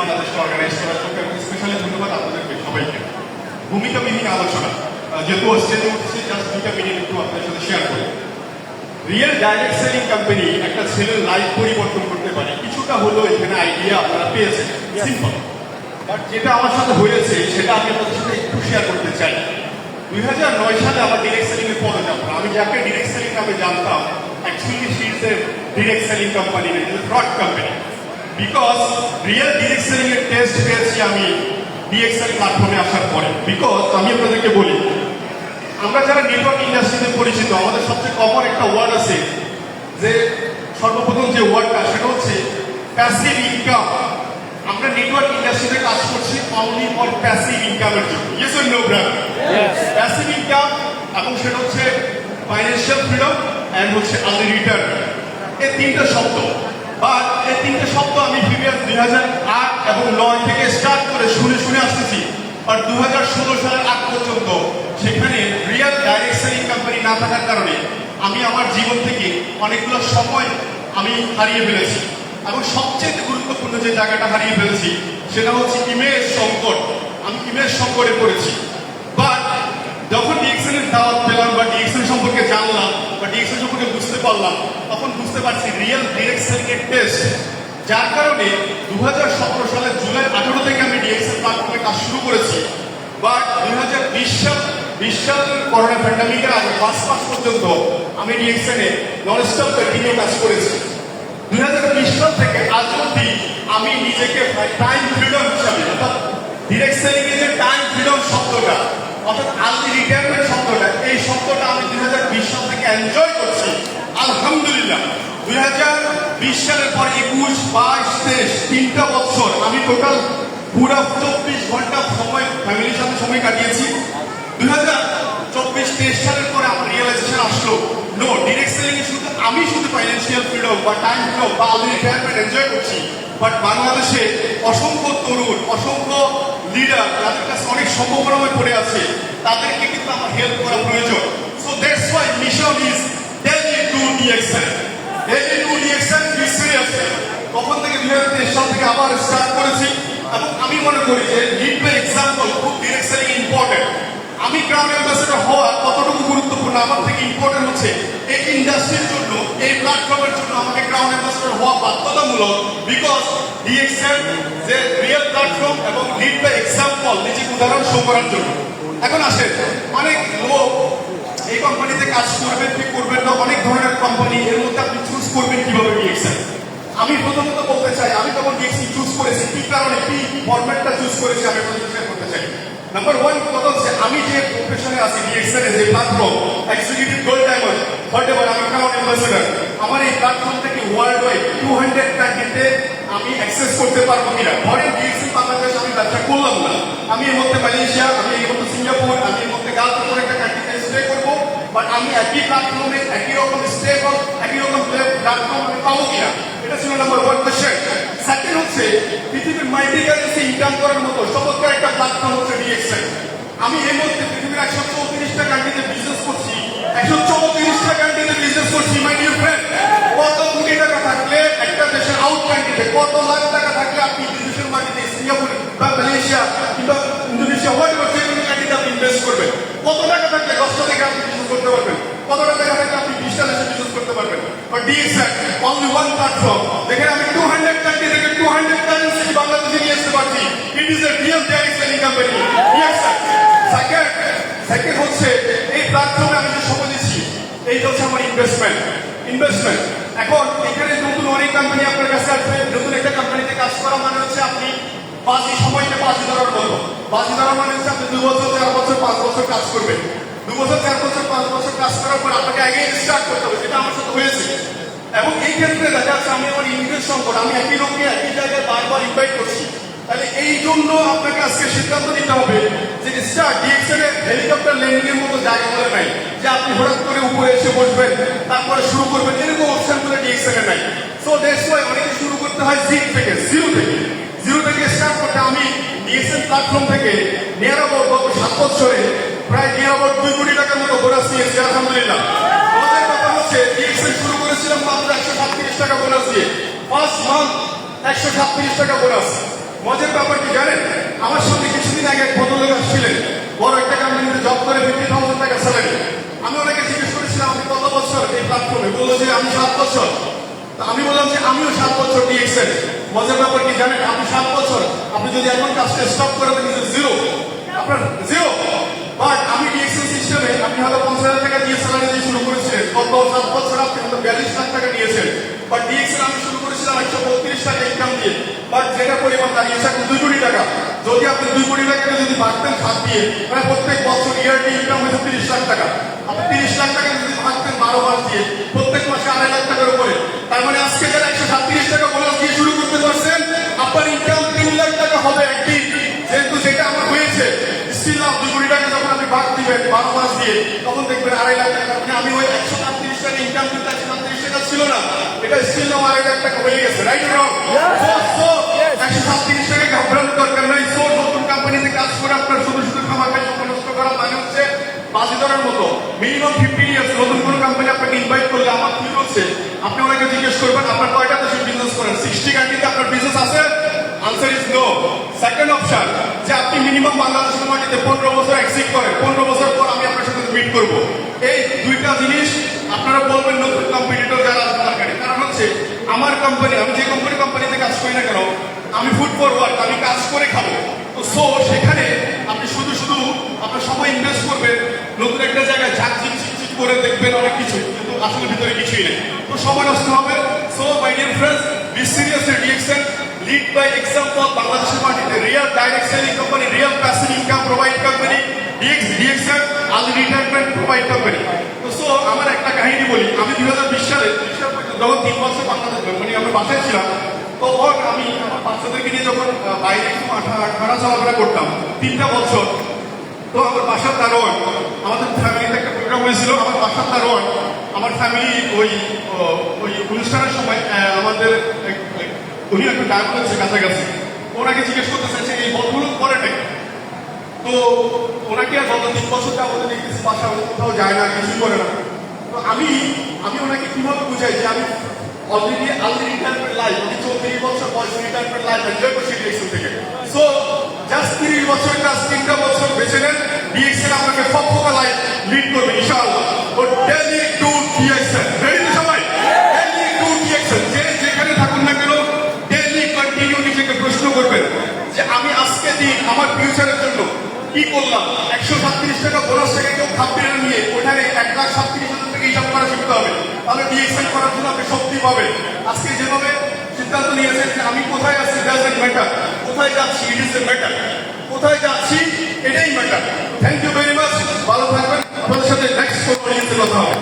বাংলাদেশকে অর্গানাইজ করার জন্য এবং স্পেশালি ধন্যবাদ আপনাদেরকে সবাইকে। ভূমিকাবিহীন আলোচনা, যেহেতু স্টেজে উঠছে, জাস্ট 2টা মিনিট একটু আপনাদের সাথে শেয়ার করি। রিয়েল ডাইরেক্ট সেলিং কোম্পানি একটা ছেলের লাইফ পরিবর্তন করতে পারে, কিছুটা হলেও এখানে আইডিয়া আপনারা পেয়েছেন, সিম্পল। বাট যেটা আমার সাথে হয়েছে সেটা আমি আপনাদের সাথে একটু শেয়ার করতে চাই। 2009 সালে আমার ডিরেক্ট সেলিং এর পরে জানতাম, আমি যাকে ডিরেক্ট সেলিং নামে জানতাম, actually she is a direct selling company, fraud company. Because real direct selling এর টেস্ট পেয়েছি আমি ডিএক্সএল প্ল্যাটফর্মে আসার পরে। বিকজ আমি আপনাদেরকে বলি, আমরা যারা নেটওয়ার্ক ইন্ডাস্ট্রিতে পরিচিত, আমাদের সবচেয়ে কমন একটা ওয়ার্ড আছে, যে সর্বপ্রথম যে ওয়ার্ডটা সেটা হচ্ছে প্যাসিভ ইনকাম। আমরা নেটওয়ার্ক ইন্ডাস্ট্রিতে কাজ করছি অনলি ফর প্যাসিভ ইনকামের জন্য। Yes or no brother? Passive income, এবং সেটা হচ্ছে ফাইন্যান্সিয়াল ফ্রিডম এন্ড হচ্ছে আর্লি রিটার্ন। এই তিনটা শব্দ, বাট এই তিনটা শব্দ আমি প্রিভিয়াস 2008 এবং 2009 থেকে স্টার্ট করে শুনে আসতেছি। আর 2016 সালের আগ পর্যন্ত সেখানে রিয়েল ডাইরেক্ট সেলিং কোম্পানি না থাকার কারণে আমি আমার জীবন থেকে অনেকগুলো সময় আমি হারিয়ে ফেলেছি। এবং সবচেয়ে গুরুত্বপূর্ণ যে জায়গাটা হারিয়ে ফেলেছি সেটা হচ্ছে ইমেজ সংকট। আমি ইমেজ সংকটে পড়েছি। বাট যখন ডিএক্সএল এর দাওয়াত পেলাম বা ডিএক্সএল সম্পর্কে জানলাম বা ডিএক্সএল সম্পর্কে বুঝতে পারলাম, তখন বুঝতে পারছি রিয়েল ডিরেক্ট সেলিং এর টেস্ট। যার কারণে 2017 সালের জুলাই 18 থেকে আমি ডিএক্সএল প্ল্যাটফর্মে কাজ শুরু করেছি। বাট 2020 সালের করোনা প্যান্ডামিকের আগে 5 মাস পর্যন্ত আমি ডিএক্সএল এ নন স্টপ কন্টিনিউ কাজ করেছি। 2020 সাল থেকে আজ অবধি আমি নিজেকে টাইম ফ্রিডম হিসাবে, অর্থাৎ ডিরেক্ট সেলিং এর যে টাইম ফ্রিডম শব্দটা, অর্থাৎ আর্লি রিটায়ারমেন্ট শব্দটা, এই শব্দটা আমি 2020 সাল থেকে এনজয় করছি আলহামদুলিল্লাহ। 2020 সালের পর 21, 22, 23 তিনটা বছর আমি টোটাল পুরো 24 ঘন্টা সময় ফ্যামিলির সাথে সময় কাটিয়েছি। 2024-23 সালের পরে আমার রিয়েলাইজেশন আসলো, নো, ডিরেক্ট সেলিং এ আমি শুধু ফাইন্যান্সিয়াল ফ্রিডম বা টাইম ফ্রিডম বা আর্লি রিটায়ারমেন্ট এনজয় করছি, বাট বাংলাদেশে অসংখ্য তরুণ, অসংখ্য লিডার যাদের কাছে অনেক সম্ভাবনা পড়ে আছে, তাদেরকে কিন্তু আমার হেল্প করা প্রয়োজন। So that's why mission is daily to DXL. Daily to DXL serious. তখন থেকে 2023 সাল থেকে আবার স্টার্ট করেছি। এবং আমি মনে করি যে লিড বাই এক্সাম্পল খুব ডিরেক্ট সেলিং ইম্পর্টেন্ট। আমি ক্রাউন অ্যাম্বাসেডর হওয়া কতটুকু গুরুত্বপূর্ণ, আমার থেকে ইম্পর্টেন্ট হচ্ছে এই ইন্ডাস্ট্রির জন্য, এই প্ল্যাটফর্মের জন্য আমাকে ক্রাউন অ্যাম্বাসেডর হওয়া বাধ্যতামূলক। বিকজ ডিএক্সএল যে রিয়েল প্ল্যাটফর্ম এবং লিড বাই এক্সাম্পল, নিজেকে উদাহরণ শো করার জন্য। এখন আসেন, অনেক লোক এই কোম্পানিতে কাজ করবেন কি করবেন না, অনেক ধরনের কোম্পানি, এর মধ্যে আপনি চুজ করবেন কিভাবে ডিএক্সএল। আমি প্রথমত বলতে চাই, আমি যখন ডিএক্সএল চুজ করেছি, কি কারণে, কি ফরম্যাটটা চুজ করেছি, আমি আপনাদের শেয়ার করতে চাই। নাম্বার 1 কথা হচ্ছে, আমি যে প্রফেশনে আছি, ডিএক্সএল এর যে platform, executive gold diamond, whatever, আমি ক্রাউন অ্যাম্বাসেডর, আমার এই প্ল্যাটফর্ম থেকে ওয়ার্ল্ড ওয়াইড 200 কান্ট্রিতে আমি অ্যাক্সেস করতে পারবো কিনা। ধরেন ডিএক্সএল বাংলাদেশ আমি ব্যবসা করলাম না, আমি এর মধ্যে মালয়েশিয়া, আমি এর মধ্যে সিঙ্গাপুর, আমি এর মধ্যে গালফ করে একটা কান্ট্রিতে স্টে করবো, বাট আমি একই প্ল্যাটফর্মে একই রকম স্টেবল, একই রকম প্ল্যাটফর্ম আমি পাবো কিনা। এটা ছিল নাম্বার 1 কোশ্চেন। সেকেন্ড হচ্ছে, পৃথিবীর মাল্টি কারেন্সি ইনকাম করার মতো চমৎকার একটা প্ল্যাটফর্ম হচ্ছে ডিএক্সএল। আমি এর মধ্যে পৃথিবীর 134টা কান্ট্রিতে বিজনেস করছি, 134টা কান্ট্রিতে বিজনেস করছি। মাই ডিয়ার ফ্রেন্ড, কত কোটি টাকা থাকলে একটা দেশের আউট কান্ট্রিতে, কত লাখ টাকা থাকলে আপনি বিদেশের মাটিতে সিঙ্গাপুর বা মালয়েশিয়া কিংবা ইন্দোনেশিয়া হোয়াটএভার যে কোনো কান্ট্রিতে আপনি ইনভেস্ট করবেন? কত টাকা থাকলে 10টা থেকে আপনি বিজনেস করতে পারবেন? কত টাকা থাকলে আপনি 20টা দেশে বিজনেস করতে পারবেন? But DXL only one platform, যেখানে আমি 200 কান্ট্রি থেকে 200 কারেন্সি বাংলাদেশে নিয়ে আসতে পারছি। It is a real direct selling company. DXL. Second হচ্ছে, এই প্ল্যাটফর্মে আমি যে সময় দিচ্ছি, এইটা হচ্ছে আমার ইনভেস্টমেন্ট। এখন এখানে নতুন অনেক কোম্পানি আপনার কাছে আসবে। নতুন একটা কোম্পানিতে কাজ করা মানে হচ্ছে আপনি বাজি সময়কে বাজি ধরার মতো। বাজি ধরা মানে হচ্ছে আপনি 2 বছর, 4 বছর, 5 বছর কাজ করবেন। 2 বছর, 4 বছর, 5 বছর কাজ করার পর আপনাকে আগে স্টার্ট করতে হবে, যেটা আমার সাথে হয়েছে। এবং এই ক্ষেত্রে দেখা যাচ্ছে আমি আমার ইনভেস্ট সংকট, আমি একই লোককে একই জায়গায় বারবার ইনভাইট করছি। তাহলে এই জন্য আপনাকে আজকে সিদ্ধান্ত নিতে হবে যে ডিএক্সএল এর হেলিকপ্টার ল্যান্ডিং এর মতো জায়গা বলে নাই, যে আপনি হঠাৎ করে উপরে এসে বসবেন তারপরে শুরু করবেন, এরকম অপশন বলে ডিএক্সএল এর নাই। সো দ্যাটস ওয়াই অনেকে শুরু করতে হয় জিরো থেকে স্টার্ট করতে। আমি ডিএক্সএল প্ল্যাটফর্ম থেকে নিয়ার অ্যাবাউট গত 7 বছরে প্রায় নিয়ার অ্যাবাউট 2 কোটি টাকার মতো বোনাস নিয়েছি আলহামদুলিল্লাহ। আমাদের কথা হচ্ছে, ডিএক্সএল শুরু করেছিলাম মাত্র 137 টাকা বোনাস দিয়ে, ফার্স্ট মান্থ 137 টাকা বোনাস। মজার ব্যাপার কি জানেন, আমার সামনে কিছুদিন আগে এক ভদ্রলোক আসছিলেন, বড় একটা কোম্পানিতে জব করে 50,000 টাকা স্যালারি। আমি ওনাকে জিজ্ঞেস করেছিলাম আপনি কত বছর এই প্ল্যাটফর্মে, বললো যে আমি 7 বছর। তো আমি বললাম যে আমিও 7 বছর ডিএক্সএল। মজার ব্যাপার কি জানেন, আপনি 7 বছর, আপনি যদি এখন কাজটা স্টপ করে দেন জিরো, আপনার জিরো। বাট আমি ডিএক্সএল সিস্টেমে আপনি হয়তো 50,000 টাকা দিয়ে স্যালারি দিয়ে শুরু করেছিলেন, গত 7 বছর আপনি হয়তো 42 লাখ টাকা নিয়েছেন। বাট ডিএক্সএল আমি শুরু করেছিলাম 132 টাকা ইনকাম দিয়ে, বাট যেটা পরিমাণ দাঁড়িয়েছে এখন 2 কোটি টাকা। যদি আপনি 2 কোটি টাকাকে যদি ভাগতেন খাত দিয়ে, মানে প্রত্যেক বছর ইয়ারলি ইনকাম হয়েছে 30 লাখ টাকা। আপনি 30 লাখ টাকা যদি ভাগতেন 12 মাস দিয়ে, প্রত্যেক মাসে 2.5 লাখ টাকার উপরে, তার মানে আজকে যারা 137 টাকা বোনাস দিয়ে শুরু করতে পারছেন, আপনার ইনকাম 3 লাখ টাকা হবে একদিন। যেহেতু যেটা আমার হয়েছে স্টিল না, 2 কোটি টাকা যখন আপনি ভাগ দিবেন 12 মাস দিয়ে, তখন দেখবেন 2.5 লাখ টাকা। মানে আমি ওই 138 টাকা ইনকাম কিন্তু 137 টাকা ছিল না, এটা স্টিল না 2.5 লাখ টাকা হয়ে গেছে, রাইট অর রং? 137 টাকা ঘাবড়ানোর দরকার নাই। সো নতুন কোম্পানিতে কাজ করে আপনার শুধু শুধু খামাখা সময় নষ্ট করা মানে হচ্ছে বাজি ধরার মতো। মিনিমাম 15 ইয়ার্স নতুন কোনো কোম্পানি আপনাকে ইনভাইট করলে আমার কি হচ্ছে, আপনি ওনাকে জিজ্ঞেস করবেন আপনার কয়টা দেশে বিজনেস করেন, 60 কান্ট্রিতে আপনার বিজনেস আছে? Answer is no. Second option, যে আপনি মিনিমাম বাংলাদেশের মাটিতে 15 বছর এক্সিট করেন, 15 বছর পর আমি আপনার সাথে মিট করব। এই দুইটা জিনিস আপনারা বলবেন নতুন কম্পিটিটর যারা আছে মার্কেটে। কারণ হচ্ছে আমার কোম্পানি, আমি যে কোম্পানিতে কাজ করি না কেন, আমি ফুড ফরওয়ার্ড, আমি কাজ করে খাবো। তো সো সেখানে আপনি শুধু শুধু আপনার সময় ইনভেস্ট করবেন নতুন একটা জায়গায় ঝাঁকঝিক ঝিকঝিক করে দেখবেন অনেক কিছু, কিন্তু আসলে ভিতরে কিছুই নেই, তো সময় নষ্ট হবে। So my dear friends, be serious DXL, lead by example, বাংলাদেশের মাটিতে real direct selling company, real passive income provide company, DXL early retirement provide company. তো সো আমার একটা কাহিনী বলি, আমি 2020 সালে যখন 3 বছর বাংলাদেশ মানে আমি বাসায় ছিলাম, তখন আমি আমার বাচ্চাদেরকে নিয়ে যখন বাইরে একটু হাঁটা চলাফেরা করতাম 3টা বছর, তো আমার বাসার দারোয়ান, আমাদের ফ্যামিলিতে একটা প্রোগ্রাম হয়েছিল, আমার বাসার দারোয়ান, আমার ফ্যামিলি ওই ওই অনুষ্ঠানের সময় আমাদের উনি একটা ডায়মন্ড হচ্ছে কাছাকাছি, ওনাকে জিজ্ঞেস করতে চাইছে এই বলগুলো করে নাই। তো ওনাকে আর গত 3 বছর যাবত দেখতেছি বাসা কোথাও যায় না, কিছু করে না। তো আমি ওনাকে কিভাবে বুঝাই যে আমি অলরেডি আর্লি রিটায়ারমেন্ট লাইফ, আমি 34 বছর বয়সে রিটায়ারমেন্ট লাইফ এনজয় করছি ডিএক্সএল থেকে। সো জাস্ট 30 বছর কাজ 3টা বছর বেছে নেন, ডিএক্সএল আপনাকে ফকফকা লাইফ লিড করবে ইনশাআল্লাহ। তো ডেলি টু ডিএক্সএল, রেডি তো সবাই? ডেলি টু ডিএক্সএল, যে যেখানে থাকুন না কেন ডেলি কন্টিনিউ নিজেকে প্রশ্ন করবেন যে আমি আজকে দিন আমার ফিউচারের জন্য কি করলাম। 137 টাকা বোনাস থেকে কেউ খাবে না নিয়ে ওখানে 1,37,000 টাকা হিসাব করা শিখতে হবে, তাহলে ডিএক্সএল করার জন্য আপনি শক্তি পাবেন। আজকে যেভাবে সিদ্ধান্ত নিয়েছেন যে আমি কোথায় আছি ডাজন্ট ম্যাটার, কোথায় যাচ্ছি ইট ইজ এ ম্যাটার, কোথায় যাচ্ছি এটাই matter. Thank you very much, ভালো থাকবেন। আপনাদের সাথে নেক্সট কথা হবে।